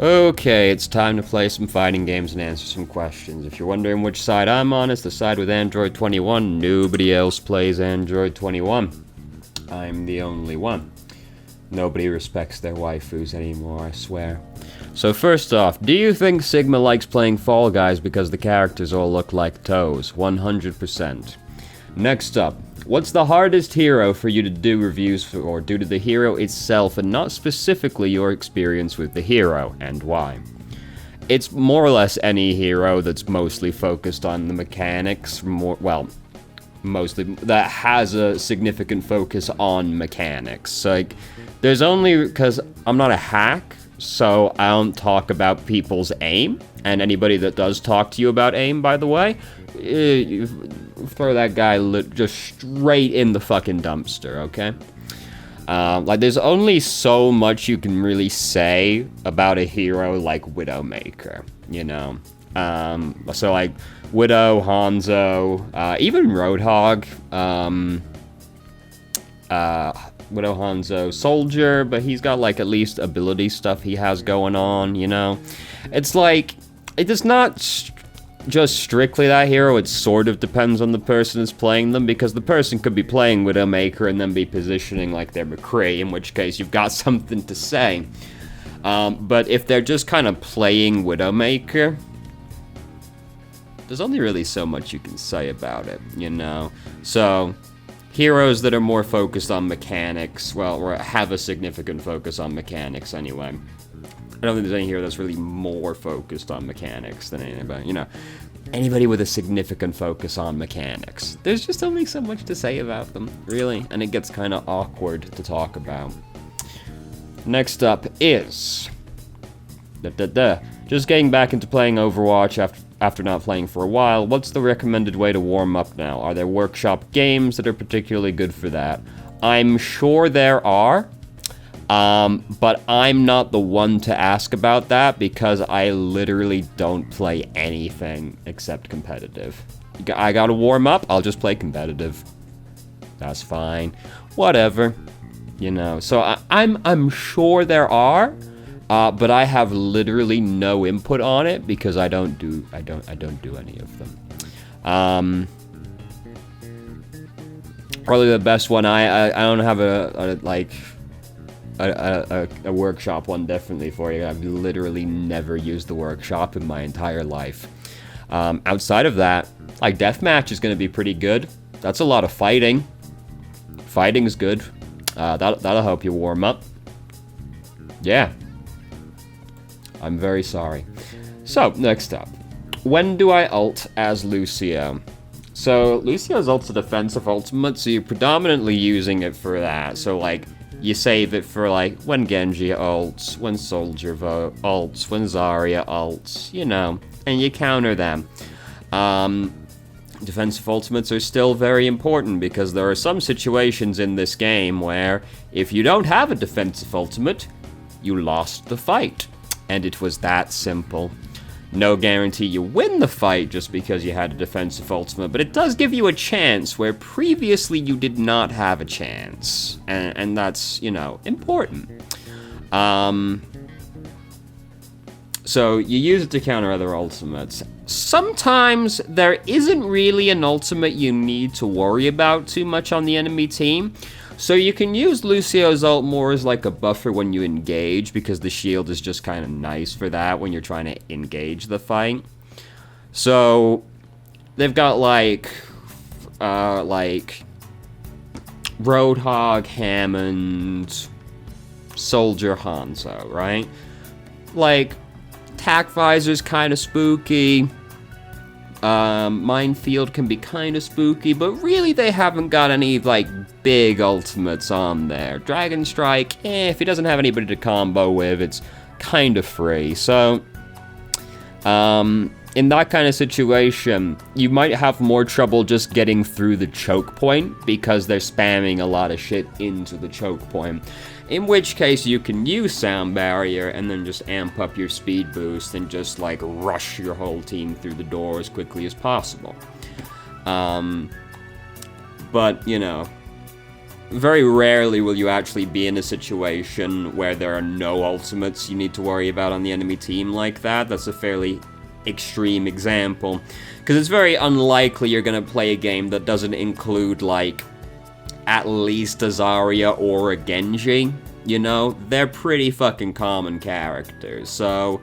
Okay, it's time to play some fighting games and answer some questions. If you're wondering which side I'm on, it's the side with Android 21. Nobody else plays Android 21. I'm the only one. Nobody respects their waifus anymore, I swear. So first off, do you think Sigma likes playing Fall Guys because the characters all look like toes? 100%. Next up, what's the hardest hero for you to do reviews for, or due to the hero itself and not specifically your experience with the hero, and why? It's more or less any hero that's mostly focused on the mechanics, mostly, that has a significant focus on mechanics. Like, there's only, because I'm not a hack, so I don't talk about people's aim, and anybody that does talk to you about aim, by the way, you throw that guy just straight in the fucking dumpster, okay? Like, there's only so much you can really say about a hero like Widowmaker, you know? So, like, Widow, Hanzo, even Roadhog, Widow, Hanzo, Soldier, but he's got, like, at least ability stuff he has going on, you know? It's like, it is not just strictly that hero, it sort of depends on the person who's playing them, because the person could be playing Widowmaker and then be positioning like they're McCree, in which case you've got something to say. But if they're just kind of playing Widowmaker, there's only really so much you can say about it, you know? So, heroes that are more focused on mechanics, well, or have a significant focus on mechanics anyway. I don't think there's any hero that's really more focused on mechanics than anybody, you know. Anybody with a significant focus on mechanics. There's just only so much to say about them, really, and it gets kind of awkward to talk about. Next up is... Just getting back into playing Overwatch after not playing for a while, what's the recommended way to warm up now? Are there workshop games that are particularly good for that? I'm sure there are. But I'm not the one to ask about that because I literally don't play anything except competitive. I gotta warm up, I'll just play competitive. That's fine. Whatever. You know, so I'm sure there are, but I have literally no input on it because I don't do any of them. Probably the best one, I don't have a workshop one definitely for you. I've literally never used the workshop in my entire life. Outside of that, like, deathmatch is going to be pretty good. That's a lot of fighting. Fighting's good. That'll help you warm up. Yeah. I'm very sorry. So, next up. When do I ult as Lucio? So, Lucio's ult's a defensive ultimate, so you're predominantly using it for that. So, like, you save it for, like, when Genji ults, when Soldier ults, when Zarya ults, you know, and you counter them. Defensive ultimates are still very important because there are some situations in this game where if you don't have a defensive ultimate, you lost the fight. And it was that simple. No guarantee you win the fight just because you had a defensive ultimate, but it does give you a chance where previously you did not have a chance. And that's, you know, important. So you use it to counter other ultimates. Sometimes there isn't really an ultimate you need to worry about too much on the enemy team. So you can use Lucio's ult more as like a buffer when you engage, because the shield is just kind of nice for that when you're trying to engage the fight. So they've got like Roadhog, Hammond, Soldier, Hanzo, right? Like, Tac Visor's kind of spooky. Minefield can be kind of spooky, but really they haven't got any, like, big ultimates on there. Dragon Strike, if he doesn't have anybody to combo with, it's kind of free. So, in that kind of situation, you might have more trouble just getting through the choke point because they're spamming a lot of shit into the choke point. In which case, you can use Sound Barrier and then just amp up your speed boost and just, like, rush your whole team through the door as quickly as possible. But, you know, very rarely will you actually be in a situation where there are no ultimates you need to worry about on the enemy team like that. That's a fairly extreme example, because it's very unlikely you're going to play a game that doesn't include, like, at least a Zarya or a Genji, you know? They're pretty fucking common characters, so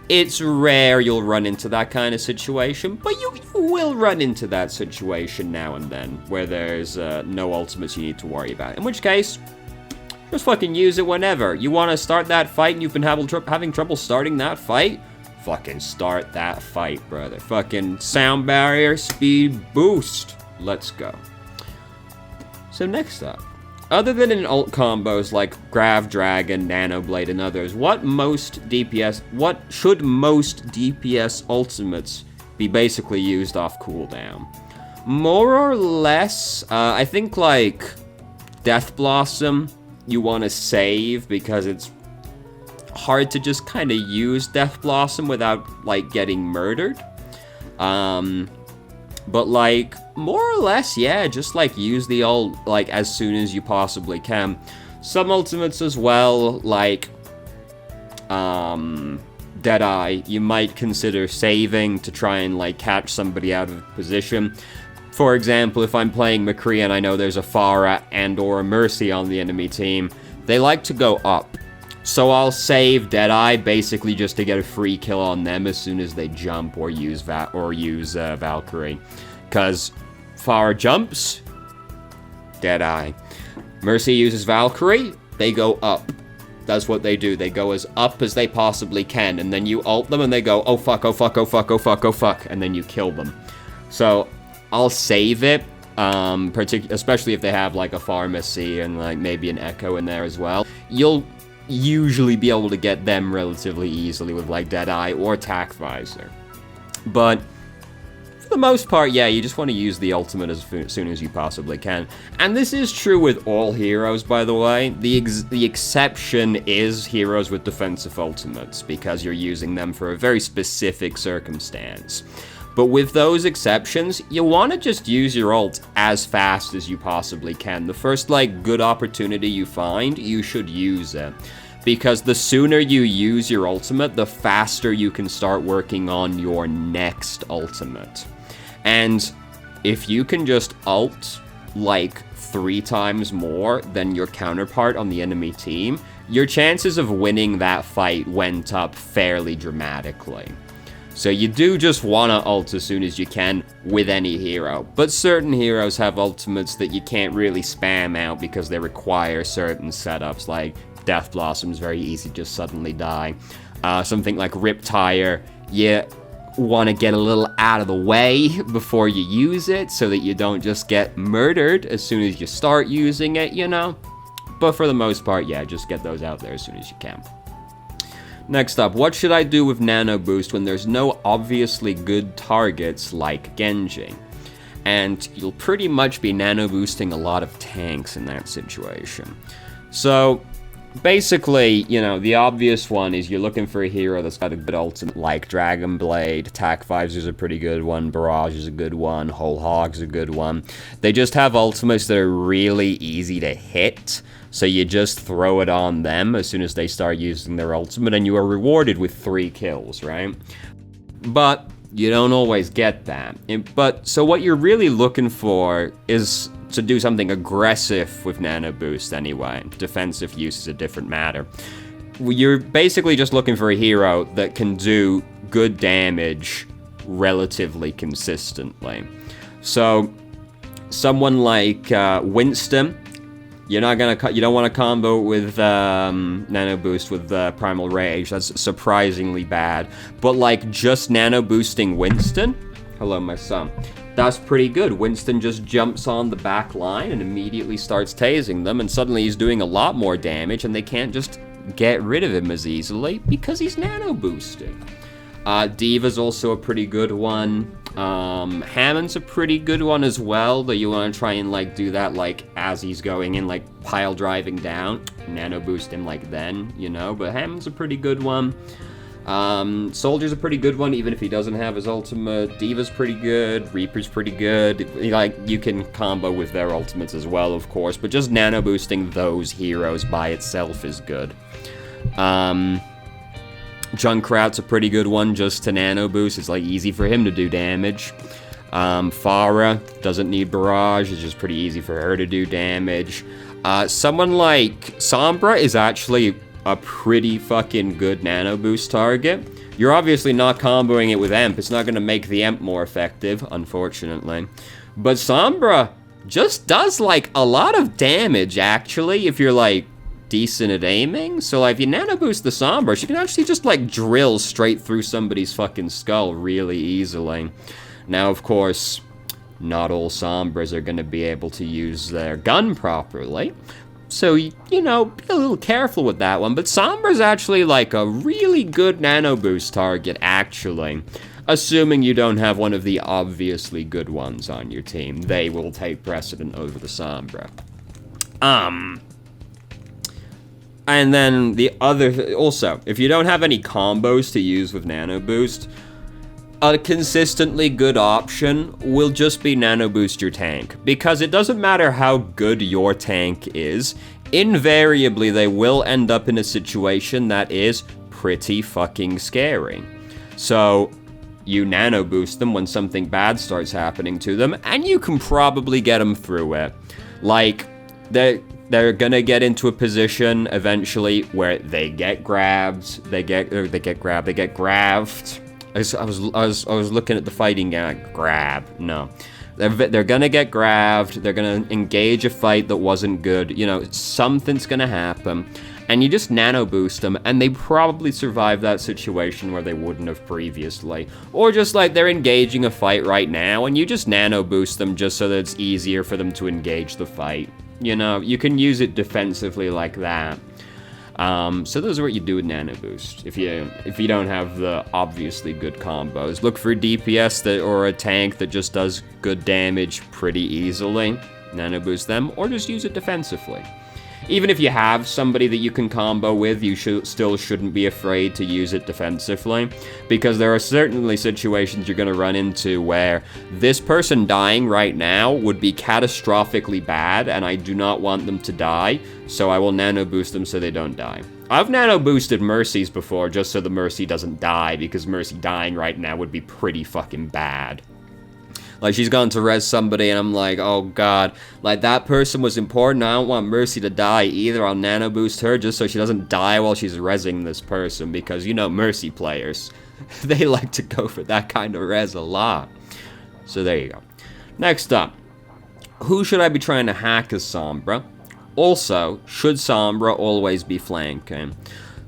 it's rare you'll run into that kind of situation, but you will run into that situation now and then, where there's no ultimates you need to worry about, in which case, just fucking use it whenever. You want to start that fight and you've been having trouble starting that fight? Fucking start that fight, brother. Fucking sound barrier, speed boost. Let's go. So next up, other than in ult combos like Grav Dragon, Nano Blade, and others, what should most DPS ultimates be basically used off cooldown? More or less, I think like Death Blossom you want to save because it's hard to just kind of use Death Blossom without, like, getting murdered. But, like, more or less, yeah, just, like, use the ult, like, as soon as you possibly can. Some ultimates as well, like, Deadeye, you might consider saving to try and, like, catch somebody out of position. For example, if I'm playing McCree and I know there's a Pharah and or a Mercy on the enemy team, they like to go up. So I'll save Deadeye basically just to get a free kill on them as soon as they jump or use Valkyrie. Because Pharah jumps, Deadeye. Mercy uses Valkyrie, they go up. That's what they do. They go as up as they possibly can, and then you ult them and they go, oh fuck, oh fuck, oh fuck, oh fuck, oh fuck, and then you kill them. So I'll save it, especially if they have like a pharmacy and like maybe an echo in there as well. You'll usually be able to get them relatively easily with like Deadeye or Tac Visor. But for the most part, yeah, you just want to use the ultimate as soon as you possibly can. And this is true with all heroes, by the way. The exception is heroes with defensive ultimates, because you're using them for a very specific circumstance. But with those exceptions, you want to just use your ult as fast as you possibly can. The first, like, good opportunity you find, you should use it. Because the sooner you use your ultimate, the faster you can start working on your next ultimate. And if you can just ult, like, 3 times more than your counterpart on the enemy team, your chances of winning that fight went up fairly dramatically. So you do just want to ult as soon as you can with any hero. But certain heroes have ultimates that you can't really spam out because they require certain setups, like Death Blossom's very easy to just suddenly die. Something like Riptire, you want to get a little out of the way before you use it so that you don't just get murdered as soon as you start using it, you know? But for the most part, yeah, just get those out there as soon as you can. Next up, what should I do with Nano Boost when there's no obviously good targets like Genji? And you'll pretty much be Nano Boosting a lot of tanks in that situation. So basically, you know, the obvious one is you're looking for a hero that's got a good ultimate like Dragon Blade. Tac Visor's a pretty good one, Barrage is a good one, Whole Hog's a good one. They just have ultimates that are really easy to hit. So you just throw it on them as soon as they start using their ultimate, and you are rewarded with 3 kills, right? But you don't always get that. So what you're really looking for is to do something aggressive with Nano Boost anyway. Defensive use is a different matter. You're basically just looking for a hero that can do good damage relatively consistently. So someone like Winston, you don't want to combo with Nano Boost with Primal Rage. That's surprisingly bad. But like just Nano Boosting Winston, hello my son, that's pretty good. Winston just jumps on the back line and immediately starts tasing them, and suddenly he's doing a lot more damage, and they can't just get rid of him as easily because he's Nano Boosted. Diva's also a pretty good one. Hammond's a pretty good one as well, though you want to try and like do that like as he's going in, like pile driving down, Nano Boost him like then, you know, but Hammond's a pretty good one. Soldier's a pretty good one, even if he doesn't have his ultimate. D.Va's pretty good. Reaper's pretty good. Like, you can combo with their ultimates as well, of course, but just nano boosting those heroes by itself is good. Junkrat's a pretty good one just to nano boost. It's like easy for him to do damage. Pharah doesn't need barrage. It's just pretty easy for her to do damage. Someone like Sombra is actually a pretty fucking good nano boost target. You're obviously not comboing it with Emp. It's not going to make the Emp more effective, unfortunately. But Sombra just does, like, a lot of damage, actually, if you're, like, decent at aiming. So, like, if you nano boost the Sombra, she can actually just, like, drill straight through somebody's fucking skull really easily. Now, of course, not all Sombras are going to be able to use their gun properly. So, you know, be a little careful with that one. But Sombra's actually, like, a really good nano boost target, actually. Assuming you don't have one of the obviously good ones on your team. They will take precedent over the Sombra. And then the other... Also, if you don't have any combos to use with nano boost, a consistently good option will just be nano boost your tank, because it doesn't matter how good your tank is, invariably they will end up in a situation that is pretty fucking scary. So you nano boost them when something bad starts happening to them, and you can probably get them through it. Like, they're gonna get into a position eventually where they get grabbed, they get grabbed. I was looking at the fighting game. Grab. No. They're gonna get grabbed. They're gonna engage a fight that wasn't good. You know, something's gonna happen. And you just nano boost them, and they probably survive that situation where they wouldn't have previously. Or just like they're engaging a fight right now, and you just nano boost them just so that it's easier for them to engage the fight. You know, you can use it defensively like that. So those are what you do with nano boost. If you don't have the obviously good combos, look for a DPS or a tank that just does good damage pretty easily. Nano boost them, or just use it defensively. Even if you have somebody that you can combo with, you still shouldn't be afraid to use it defensively, because there are certainly situations you're going to run into where this person dying right now would be catastrophically bad, and I do not want them to die, so I will nano boost them so they don't die. I've nano boosted Mercies before just so the Mercy doesn't die, because Mercy dying right now would be pretty fucking bad. Like, she's gone to res somebody, and I'm like, oh god. Like, that person was important. I don't want Mercy to die either. I'll nano boost her just so she doesn't die while she's resing this person. Because, you know, Mercy players, they like to go for that kind of res a lot. So there you go. Next up, who should I be trying to hack as Sombra? Also, should Sombra always be flanking?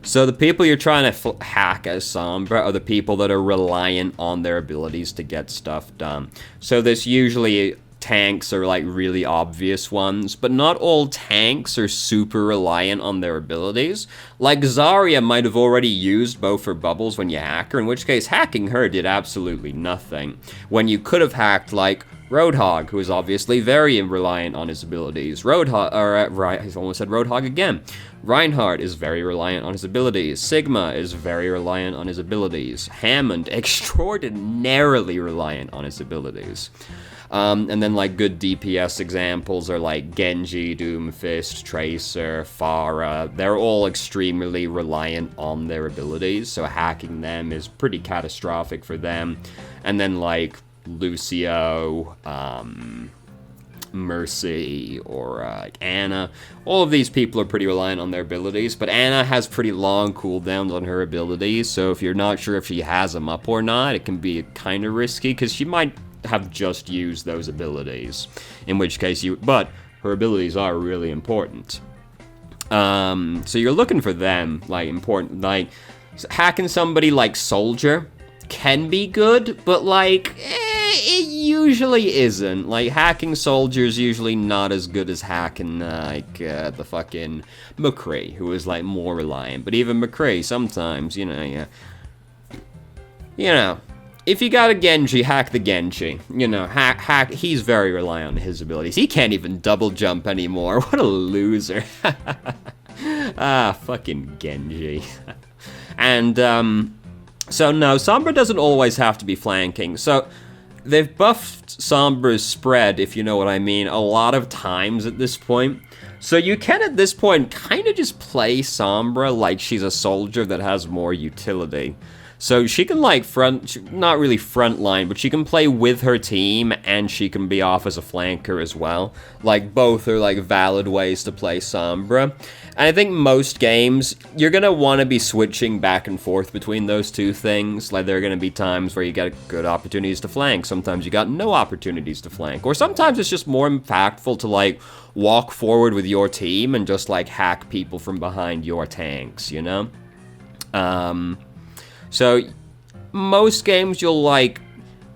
So the people you're trying to hack as Sombra are the people that are reliant on their abilities to get stuff done. So this usually tanks are like really obvious ones, but not all tanks are super reliant on their abilities. Like Zarya might have already used both her bubbles when you hack her, in which case hacking her did absolutely nothing. When you could have hacked like Roadhog, who is obviously very reliant on his abilities. I almost said Roadhog again. Reinhardt is very reliant on his abilities. Sigma is very reliant on his abilities. Hammond, extraordinarily reliant on his abilities. And then, like, good DPS examples are, like, Genji, Doomfist, Tracer, Pharah. They're all extremely reliant on their abilities, so hacking them is pretty catastrophic for them. And then, like, Lucio, Mercy, or Ana. All of these people are pretty reliant on their abilities, but Ana has pretty long cooldowns on her abilities, so if you're not sure if she has them up or not, it can be kind of risky, because she might have just used those abilities, in which case but her abilities are really important. So you're looking for them, like, important, like, hacking somebody like Soldier can be good, but, like, it usually isn't. Like, hacking Soldier's usually not as good as hacking, the fucking McCree, who is, like, more reliant. But even McCree, sometimes, you know, if you got a Genji, hack the Genji. You know, he's very reliant on his abilities. He can't even double jump anymore. What a loser. Fucking Genji. And, So no, Sombra doesn't always have to be flanking. So they've buffed Sombra's spread, if you know what I mean, a lot of times at this point. So you can, at this point, kind of just play Sombra like she's a soldier that has more utility. So she can, like, not really frontline, but she can play with her team, and she can be off as a flanker as well. Like, both are, like, valid ways to play Sombra. And I think most games, you're going to want to be switching back and forth between those two things. Like, there are going to be times where you get good opportunities to flank. Sometimes you got no opportunities to flank. Or sometimes it's just more impactful to, like, walk forward with your team and just, like, hack people from behind your tanks, you know? So, most games you'll, like,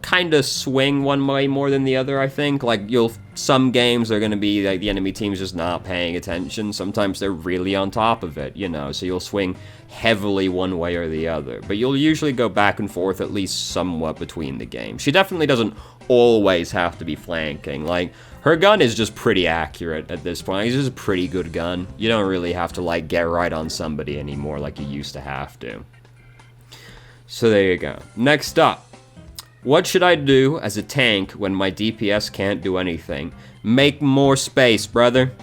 kind of swing one way more than the other, I think. Like, some games are going to be, like, the enemy team's just not paying attention. Sometimes they're really on top of it, you know, so you'll swing heavily one way or the other. But you'll usually go back and forth at least somewhat between the games. She definitely doesn't always have to be flanking. Like, her gun is just pretty accurate at this point. It's just a pretty good gun. You don't really have to, like, get right on somebody anymore like you used to have to. So there you go. Next up, what should I do as a tank when my DPS can't do anything? Make more space, brother.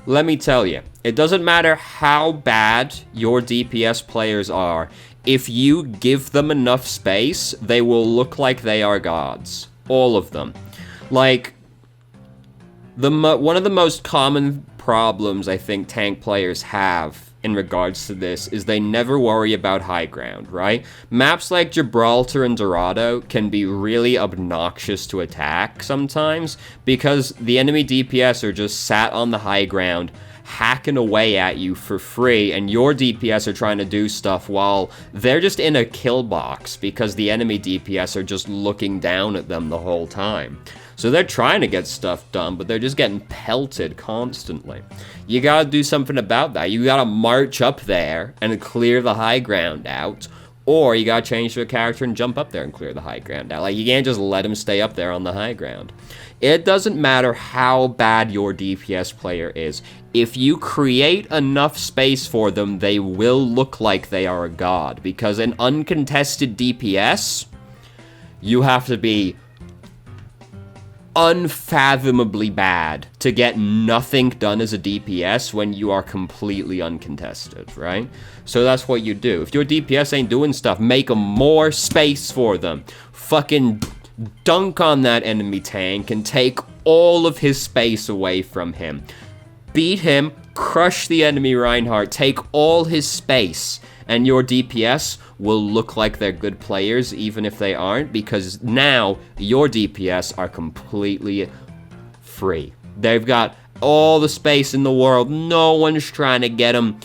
Let me tell you, it doesn't matter how bad your DPS players are. If you give them enough space, they will look like they are gods. All of them. Like, one of the most common problems I think tank players have in regards to this is they never worry about high ground, right? Maps like Gibraltar and Dorado can be really obnoxious to attack sometimes because the enemy DPS are just sat on the high ground hacking away at you for free, and your DPS are trying to do stuff while they're just in a kill box because the enemy DPS are just looking down at them the whole time. So they're trying to get stuff done, but they're just getting pelted constantly. You gotta do something about that. You gotta march up there and clear the high ground out, or you gotta change your character and jump up there and clear the high ground out. Like, you can't just let them stay up there on the high ground. It doesn't matter how bad your DPS player is. If you create enough space for them, they will look like they are a god. Because in uncontested DPS, you have to be unfathomably bad to get nothing done as a DPS when you are completely uncontested, right? So that's what you do. If your DPS ain't doing stuff, make more space for them. Fucking dunk on that enemy tank and take all of his space away from him. Beat him, crush the enemy Reinhardt, take all his space, and your DPS will look like they're good players even if they aren't, because now your DPS are completely free. They've got all the space in the world. No one's trying to get them.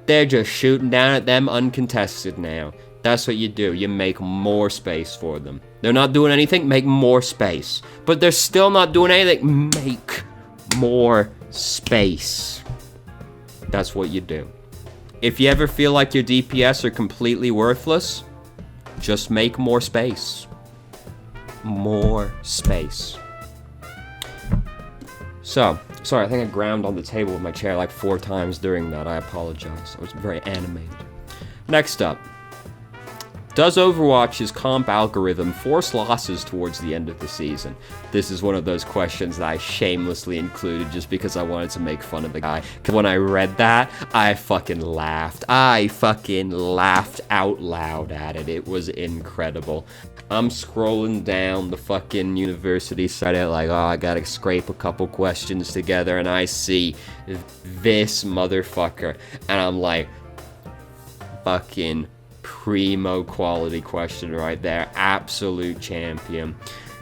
They're just shooting down at them uncontested now. That's what you do. You make more space for them. They're not doing anything, make more space. But they're still not doing anything, make more space. That's what you do. If you ever feel like your DPS are completely worthless, just make more space. More space. So, sorry, I think I ground on the table with my chair like 4 times during that. I apologize. I was very animated. Next up. Does Overwatch's comp algorithm force losses towards the end of the season? This is one of those questions that I shamelessly included just because I wanted to make fun of the guy. Because when I read that, I fucking laughed. I fucking laughed out loud at it. It was incredible. I'm scrolling down the fucking university site like, oh, I gotta scrape a couple questions together, and I see this motherfucker, and I'm like, fucking primo quality question right there. Absolute champion.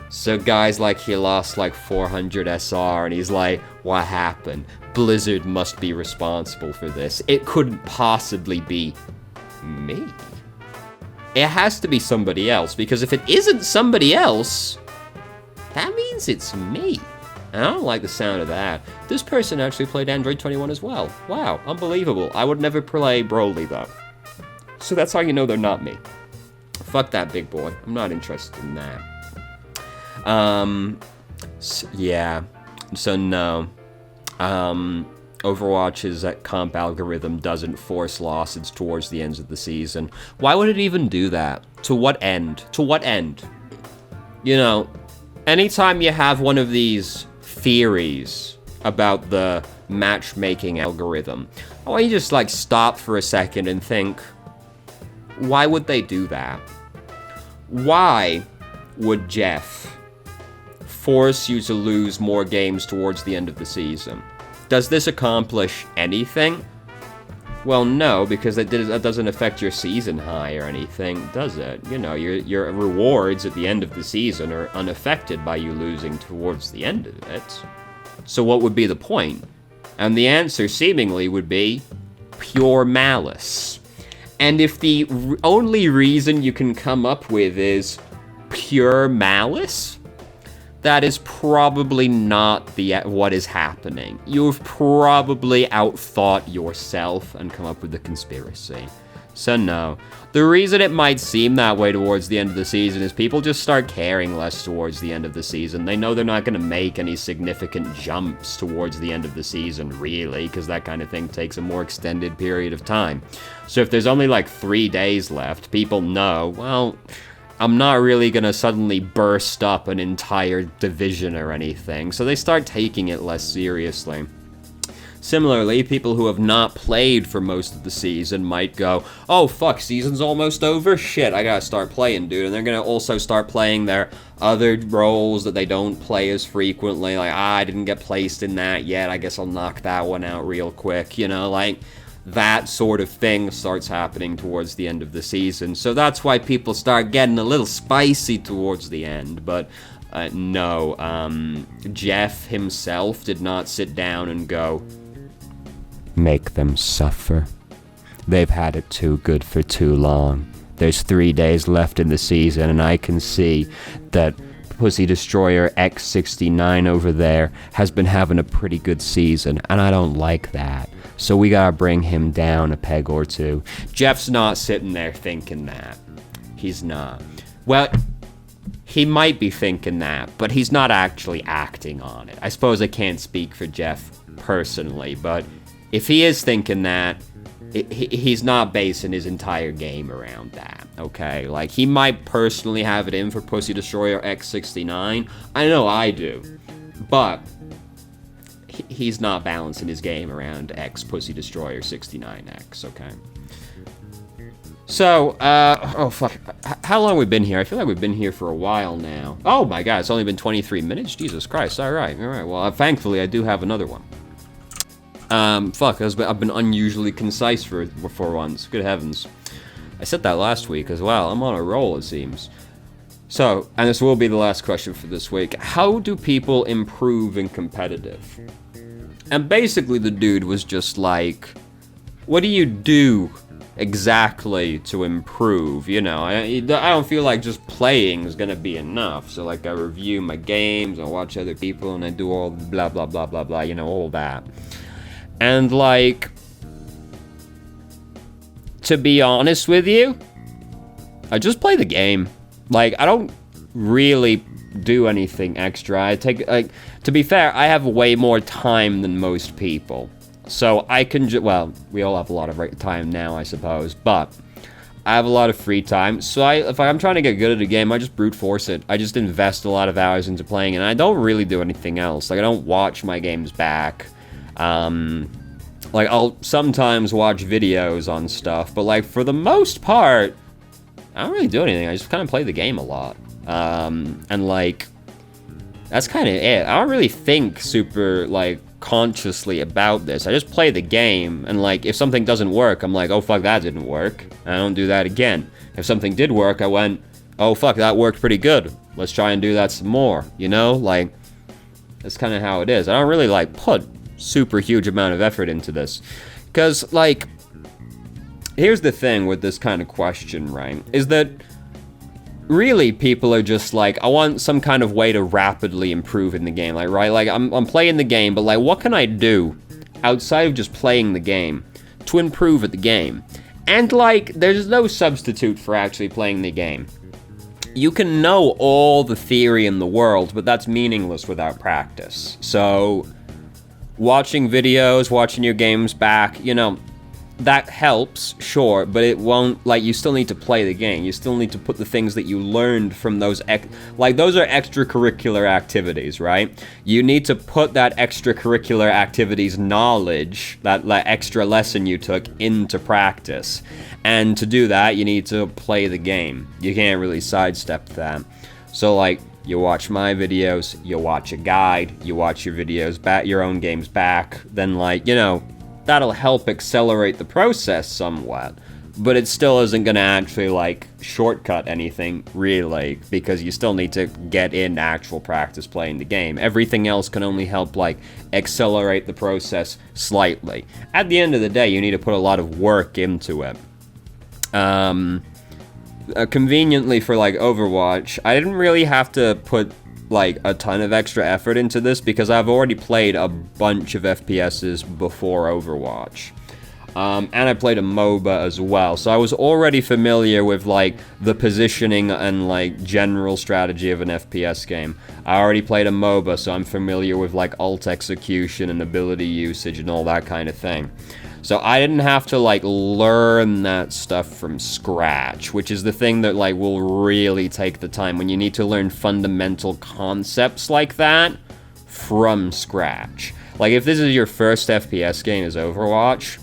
So guys, like, he lost like 400 SR and he's like, what happened? Blizzard must be responsible for this. It couldn't possibly be me. It has to be somebody else, because if it isn't somebody else, that means it's me. And I don't like the sound of that. This person actually played Android 21 as well. Wow, unbelievable. I would never play Broly though. So that's how you know they're not me. Fuck that, big boy. I'm not interested in that. So, yeah. So, no. Overwatch's comp algorithm doesn't force losses towards the ends of the season. Why would it even do that? To what end? To what end? You know, anytime you have one of these theories about the matchmaking algorithm, I want you to just, like, stop for a second and think, why would they do that? Why would Jeff force you to lose more games towards the end of the season? Does this accomplish anything? Well, no, because that doesn't affect your season high or anything, does it? You know, your rewards at the end of the season are unaffected by you losing towards the end of it. So what would be the point? And the answer seemingly would be pure malice. And if the only reason you can come up with is pure malice, that is probably not what is happening. You've probably outthought yourself and come up with a conspiracy. So no. The reason it might seem that way towards the end of the season is people just start caring less towards the end of the season. They know they're not going to make any significant jumps towards the end of the season, really, because that kind of thing takes a more extended period of time. So if there's only like 3 days left, people know, well, I'm not really going to suddenly burst up an entire division or anything, so they start taking it less seriously. Similarly, people who have not played for most of the season might go, oh fuck, season's almost over? Shit, I gotta start playing, dude. And they're gonna also start playing their other roles that they don't play as frequently, like, I didn't get placed in that yet, I guess I'll knock that one out real quick, you know, like, that sort of thing starts happening towards the end of the season. So that's why people start getting a little spicy towards the end. But no, Jeff himself did not sit down and go, make them suffer. They've had it too good for too long. There's 3 days left in the season, and I can see that Pussy Destroyer X69 over there has been having a pretty good season, and I don't like that. So we gotta bring him down a peg or two. Jeff's not sitting there thinking that. He's not. Well, he might be thinking that, but he's not actually acting on it. I suppose I can't speak for Jeff personally, but if he is thinking that, he's not basing his entire game around that, okay? Like, he might personally have it in for Pussy Destroyer X69. I know I do. But he's not balancing his game around X Pussy Destroyer 69X, okay? So, oh fuck, how long have we been here? I feel like we've been here for a while now. Oh my god, it's only been 23 minutes? Jesus Christ, alright, well, thankfully I do have another one. Fuck, I've been unusually concise for once, good heavens. I said that last week as well, I'm on a roll it seems. So, and this will be the last question for this week, how do people improve in competitive? And basically the dude was just like, what do you do exactly to improve? You know, I don't feel like just playing is gonna be enough. So like I review my games, I watch other people, and I do all blah blah blah blah blah, you know, all that. And like, to be honest with you, I just play the game. Like, I don't really do anything extra. I take, like, to be fair, I have way more time than most people. So I can well, we all have a lot of time now, I suppose, but I have a lot of free time. So if I'm trying to get good at a game, I just brute force it. I just invest a lot of hours into playing, and I don't really do anything else. Like, I don't watch my games back. Like, I'll sometimes watch videos on stuff, but like, for the most part, I don't really do anything. I just kind of play the game a lot. And like, that's kind of it. I don't really think super, like, consciously about this. I just play the game, and like, if something doesn't work, I'm like, oh fuck, that didn't work. I don't do that again. If something did work, I went, oh fuck, that worked pretty good. Let's try and do that some more, you know? Like, that's kind of how it is. I don't really, like, put super huge amount of effort into this. Because, like, here's the thing with this kind of question, right? Is that really people are just like, I want some kind of way to rapidly improve in the game, like, right? Like, I'm playing the game, but like, what can I do outside of just playing the game to improve at the game? And like, there's no substitute for actually playing the game. You can know all the theory in the world, but that's meaningless without practice. So watching videos, watching your games back, you know, that helps, sure, but it won't, like, you still need to play the game. You still need to put the things that you learned from those, like, those are extracurricular activities, right? You need to put that extracurricular activities knowledge, that extra lesson you took, into practice. And to do that, you need to play the game. You can't really sidestep that. So, like, you watch my videos, you watch a guide, you watch your videos back, your own games back, then, like, you know, that'll help accelerate the process somewhat, but it still isn't going to actually, like, shortcut anything, really, because you still need to get in actual practice playing the game. Everything else can only help, like, accelerate the process slightly. At the end of the day, you need to put a lot of work into it. Conveniently for, like, Overwatch, I didn't really have to put, like, a ton of extra effort into this because I've already played a bunch of FPSs before Overwatch. And I played a MOBA as well, so I was already familiar with, like, the positioning and, like, general strategy of an FPS game. I already played a MOBA, so I'm familiar with, like, ult execution and ability usage and all that kind of thing. So I didn't have to, like, learn that stuff from scratch, which is the thing that, like, will really take the time when you need to learn fundamental concepts like that from scratch. Like, if this is your first FPS game is Overwatch,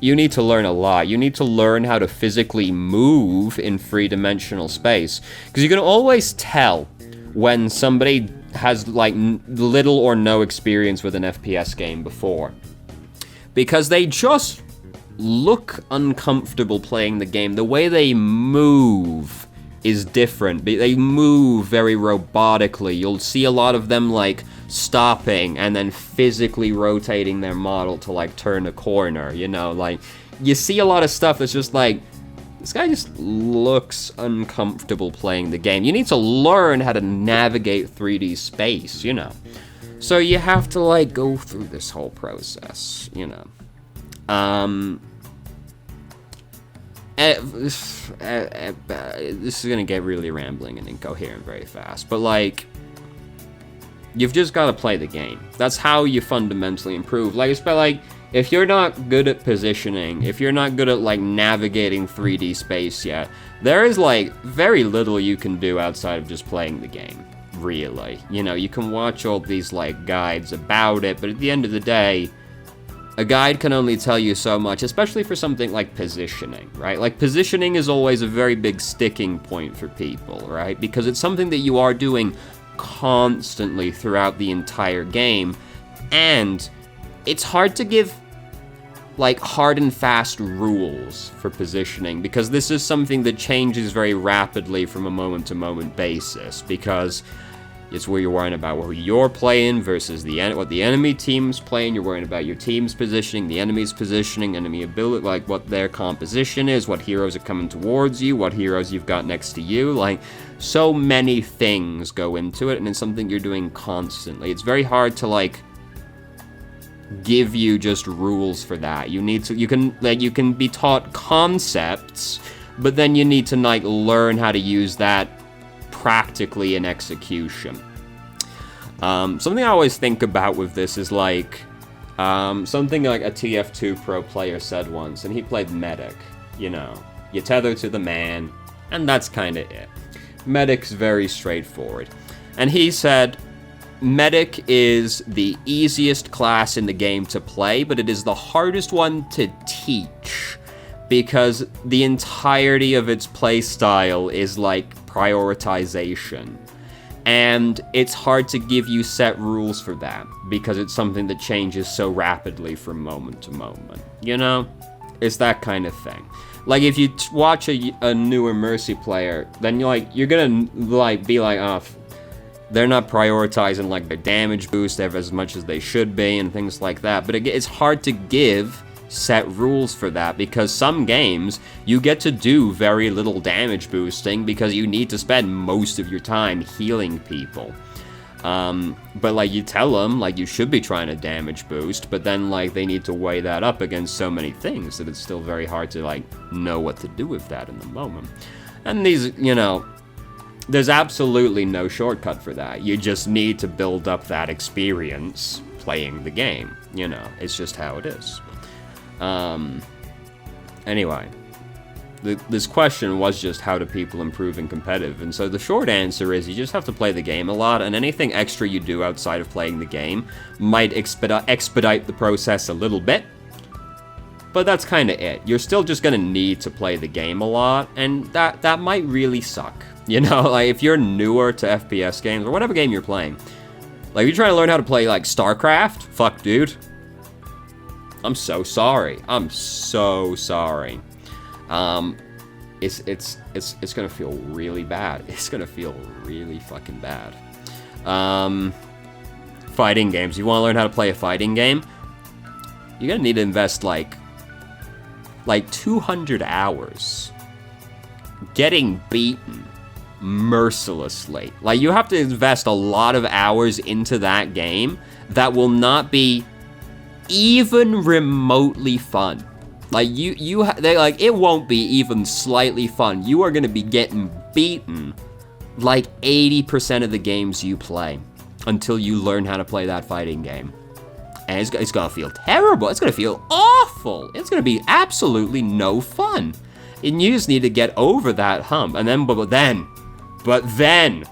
you need to learn a lot. You need to learn how to physically move in three-dimensional space, because you can always tell when somebody has, like, little or no experience with an FPS game before, because they just look uncomfortable playing the game. The way they move is different. They move very robotically. You'll see a lot of them, like, stopping and then physically rotating their model to, like, turn a corner, you know? Like, you see a lot of stuff that's just like, this guy just looks uncomfortable playing the game. You need to learn how to navigate 3D space, you know? So you have to, like, go through this whole process, you know. This is gonna get really rambling and incoherent very fast, but, like, you've just got to play the game. That's how you fundamentally improve. Like, it's like, if you're not good at positioning, if you're not good at, like, navigating 3D space yet, there is, like, very little you can do outside of just playing the game. Really, you know, you can watch all these, like, guides about it, but at the end of the day, a guide can only tell you so much, especially for something like positioning, right? Like, positioning is always a very big sticking point for people, right? Because it's something that you are doing constantly throughout the entire game, and it's hard to give, like, hard and fast rules for positioning, because this is something that changes very rapidly from a moment-to-moment basis, because it's where you're worrying about who you're playing versus what the enemy team's playing. You're worrying about your team's positioning, the enemy's positioning, enemy ability, like, what their composition is, what heroes are coming towards you, what heroes you've got next to you. Like, so many things go into it, and it's something you're doing constantly. It's very hard to, like, give you just rules for that. You can be taught concepts, but then you need to, like, learn how to use that practically in execution. Something I always think about with this is, like, something like a TF2 pro player said once, and he played Medic, you know. You tether to the man, and that's kind of it. Medic's very straightforward. And he said, Medic is the easiest class in the game to play, but it is the hardest one to teach, because the entirety of its playstyle is, like, prioritization. And it's hard to give you set rules for that, because it's something that changes so rapidly from moment to moment, you know? It's that kind of thing. Like, if you watch a newer Mercy player, then you're gonna, like, be like, oh, they're not prioritizing, like, their damage boost as much as they should be and things like that. But it's hard to give set rules for that, because some games you get to do very little damage boosting because you need to spend most of your time healing people. But, like, you tell them, like, you should be trying to damage boost, but then, like, they need to weigh that up against so many things that it's still very hard to, like, know what to do with that in the moment. And these, you know, there's absolutely no shortcut for that. You just need to build up that experience playing the game. You know, it's just how it is. Anyway, this question was just how do people improve in competitive, and so the short answer is you just have to play the game a lot, and anything extra you do outside of playing the game might expedite the process a little bit, but that's kind of it. You're still just gonna need to play the game a lot, and that might really suck. You know, like if you're newer to FPS games or whatever game you're playing, like if you're trying to learn how to play like StarCraft, fuck dude, I'm so sorry. I'm so sorry. It's gonna feel really bad. It's gonna feel really fucking bad. Fighting games. You want to learn how to play a fighting game? You're gonna need to invest like 200 hours getting beaten mercilessly. Like you have to invest a lot of hours into that game that will not be even remotely fun. Like it won't be even slightly fun. You are gonna be getting beaten like 80% of the games you play until you learn how to play that fighting game. And it's gonna feel terrible. It's gonna feel awful. It's gonna be absolutely no fun. And you just need to get over that hump. And then, but then,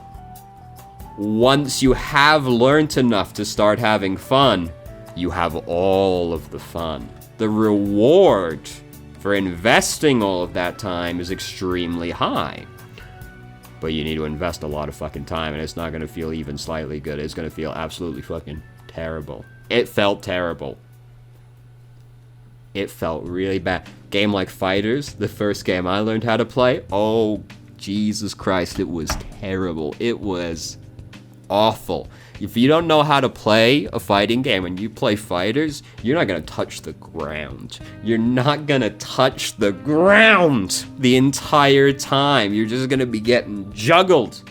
once you have learned enough to start having fun, you have all of the fun. The reward for investing all of that time is extremely high. But you need to invest a lot of fucking time, and it's not gonna feel even slightly good. It's gonna feel absolutely fucking terrible. It felt terrible. It felt really bad. Game like Fighterz, the first game I learned how to play, oh, Jesus Christ, it was terrible. It was awful. If you don't know how to play a fighting game and you play Fighterz, you're not gonna touch the ground. You're not gonna touch the ground the entire time. You're just gonna be getting juggled.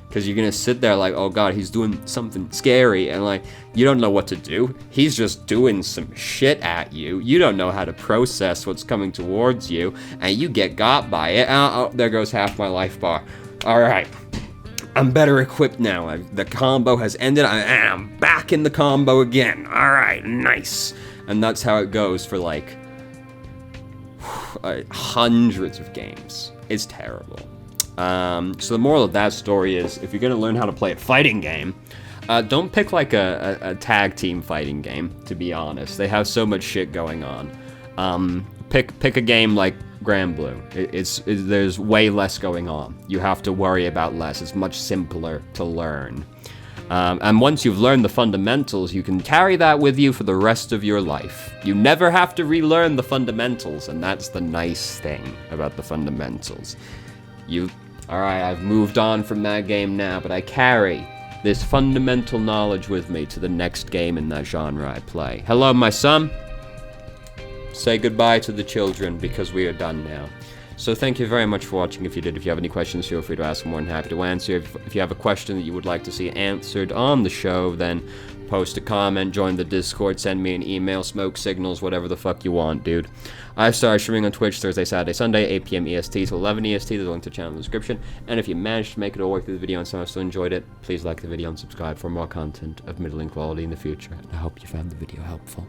Because you're gonna sit there like, oh god, he's doing something scary, and like, you don't know what to do. He's just doing some shit at you. You don't know how to process what's coming towards you, and you get got by it. Oh, there goes half my life bar. Alright. I'm better equipped now. The combo has ended, and I'm back in the combo again. Alright, nice. And that's how it goes for like hundreds of games. It's terrible. So the moral of that story is, if you're gonna learn how to play a fighting game, don't pick like a tag team fighting game, to be honest. They have so much shit going on. Pick a game like Grand Blue. There's way less going on. You have to worry about less. It's much simpler to learn. And once you've learned the fundamentals, you can carry that with you for the rest of your life. You never have to relearn the fundamentals, and that's the nice thing about the fundamentals. Alright, I've moved on from that game now, but I carry this fundamental knowledge with me to the next game in that genre I play. Hello, my son. Say goodbye to the children, because we are done now. So thank you very much for watching. If you did, if you have any questions, feel free to ask. I'm more than happy to answer. If you have a question that you would like to see answered on the show, then post a comment, join the Discord, send me an email, smoke signals, whatever the fuck you want, dude. I've started streaming on Twitch Thursday, Saturday, Sunday, 8 p.m. EST to 11 EST. There's a link to the channel in the description. And if you managed to make it all the way through the video and somehow still enjoyed it, please like the video and subscribe for more content of middling quality in the future. And I hope you found the video helpful.